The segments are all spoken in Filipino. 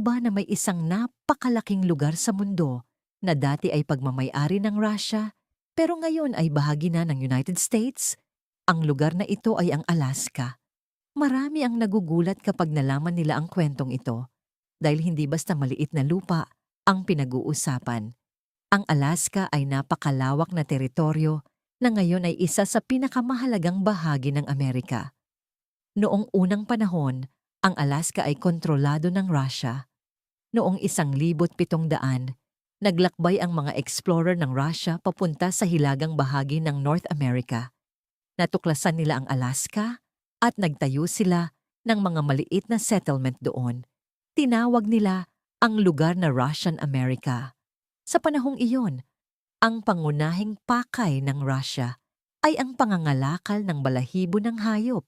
Ba na may isang napakalaking lugar sa mundo na dati ay pagmamay-ari ng Russia pero ngayon ay bahagi na ng United States? Ang lugar na ito ay ang Alaska. Marami ang nagugulat kapag nalaman nila ang kwentong ito dahil hindi basta maliit na lupa ang pinag-uusapan. Ang Alaska ay napakalawak na teritoryo na ngayon ay isa sa pinakamahalagang bahagi ng Amerika. Noong unang panahon, ang Alaska ay kontrolado ng Russia. Noong 1700, naglakbay ang mga explorer ng Russia papunta sa hilagang bahagi ng North America. Natuklasan nila ang Alaska at nagtayo sila ng mga maliit na settlement doon. Tinawag nila ang lugar na Russian America. Sa panahong iyon, ang pangunahing pakay ng Russia ay ang pangangalakal ng balahibo ng hayop,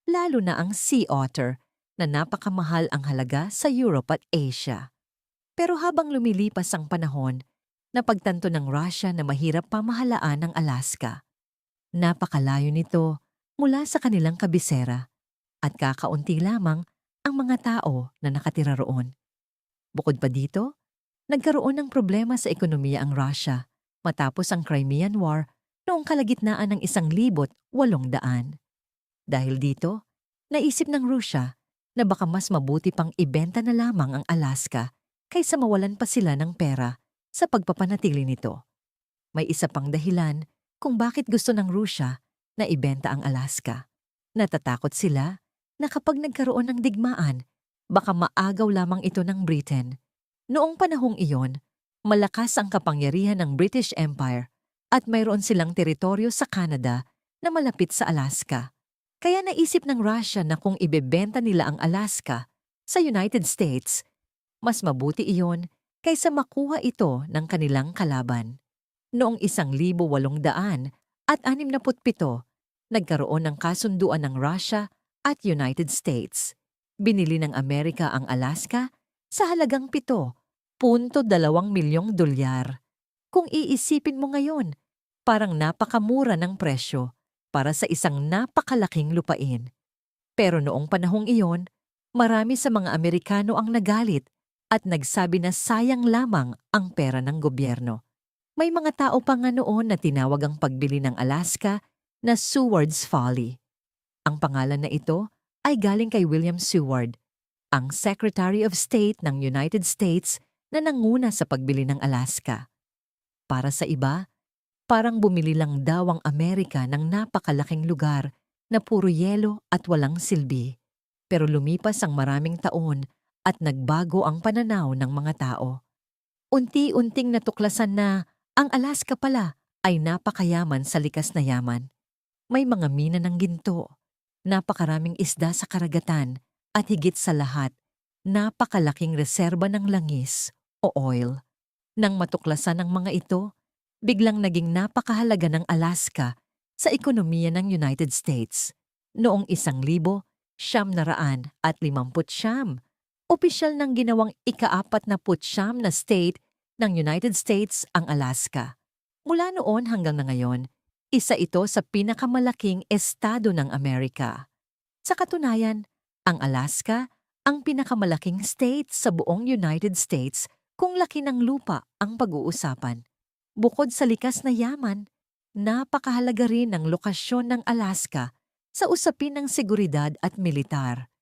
lalo na ang sea otter na napakamahal ang halaga sa Europe at Asia. Pero habang lumilipas ang panahon, napagtanto ng Russia na mahirap pamahalaan ang Alaska. Napakalayo nito mula sa kanilang kabisera at kakaunti lamang ang mga tao na nakatira roon. Bukod pa dito, nagkaroon ng problema sa ekonomiya ang Russia matapos ang Crimean War noong kalagitnaan ng 1800. Dahil dito, naisip ng Russia na baka mas mabuti pang ibenta na lamang ang Alaska kaysa mawalan pa sila ng pera sa pagpapanatili nito. May isa pang dahilan kung bakit gusto ng Russia na ibenta ang Alaska. Natatakot sila na kapag nagkaroon ng digmaan, baka maagaw lamang ito ng Britain. Noong panahong iyon, malakas ang kapangyarihan ng British Empire at mayroon silang teritoryo sa Canada na malapit sa Alaska. Kaya naisip ng Russia na kung ibebenta nila ang Alaska sa United States, mas mabuti iyon kaysa makuha ito ng kanilang kalaban. Noong 1867, nagkaroon ng kasunduan ng Russia at United States. Binili ng Amerika ang Alaska sa halagang $7.2 milyong. Kung iisipin mo ngayon, parang napakamura ng presyo para sa isang napakalaking lupain. Pero noong panahong iyon, marami sa mga Amerikano ang nagalit at nagsabi na sayang lamang ang pera ng gobyerno. May mga tao pa nga noon na tinawag ang pagbili ng Alaska na Seward's Folly. Ang pangalan na ito ay galing kay William Seward, ang Secretary of State ng United States na nanguna sa pagbili ng Alaska. Para sa iba, parang bumili lang daw ang Amerika ng napakalaking lugar na puro yelo at walang silbi. Pero lumipas ang maraming taon at nagbago ang pananaw ng mga tao. Unti-unting natuklasan na ang Alaska pala ay napakayaman sa likas na yaman. May mga mina ng ginto, napakaraming isda sa karagatan at higit sa lahat, napakalaking reserba ng langis o oil. Nang matuklasan ng mga ito, biglang naging napakahalaga ng Alaska sa ekonomiya ng United States. Noong 1959, opisyal nang ginawang ika-49 na state ng United States ang Alaska. Mula noon hanggang na ngayon, isa ito sa pinakamalaking estado ng Amerika. Sa katunayan, ang Alaska ang pinakamalaking state sa buong United States kung laki ng lupa ang pag-uusapan. Bukod sa likas na yaman, napakahalaga rin ang lokasyon ng Alaska sa usapin ng seguridad at militar.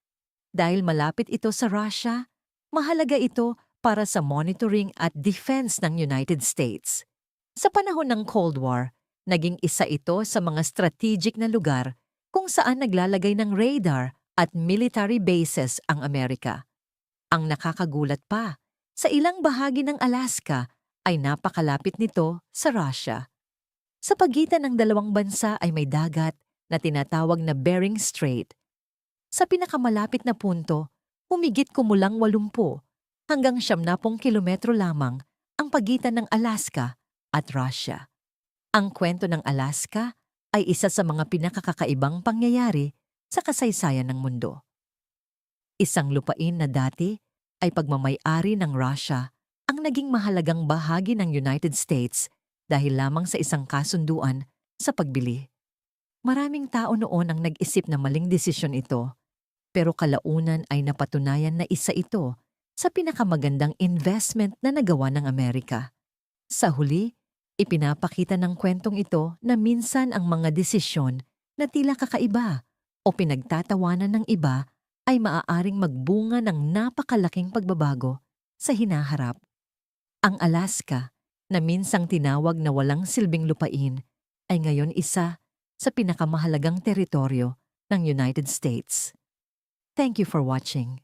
Dahil malapit ito sa Russia, mahalaga ito para sa monitoring at defense ng United States. Sa panahon ng Cold War, naging isa ito sa mga strategic na lugar kung saan naglalagay ng radar at military bases ang Amerika. Ang nakakagulat pa, sa ilang bahagi ng Alaska ay napakalapit nito sa Russia. Sa pagitan ng dalawang bansa ay may dagat na tinatawag na Bering Strait. Sa pinakamalapit na punto, humigit kumulang 80 hanggang 70 kilometro lamang ang pagitan ng Alaska at Russia. Ang kwento ng Alaska ay isa sa mga pinakakakaibang pangyayari sa kasaysayan ng mundo. Isang lupain na dati ay pagmamay-ari ng Russia ang naging mahalagang bahagi ng United States dahil lamang sa isang kasunduan sa pagbili. Maraming tao noon ang nag-isip na maling desisyon ito, pero kalaunan ay napatunayan na isa ito sa pinakamagandang investment na nagawa ng Amerika. Sa huli, ipinapakita ng kwentong ito na minsan ang mga desisyon na tila kakaiba o pinagtatawanan ng iba ay maaaring magbunga ng napakalaking pagbabago sa hinaharap. Ang Alaska, na minsang tinawag na walang silbing lupain, ay ngayon isa sa pinakamahalagang teritoryo ng United States. Thank you for watching.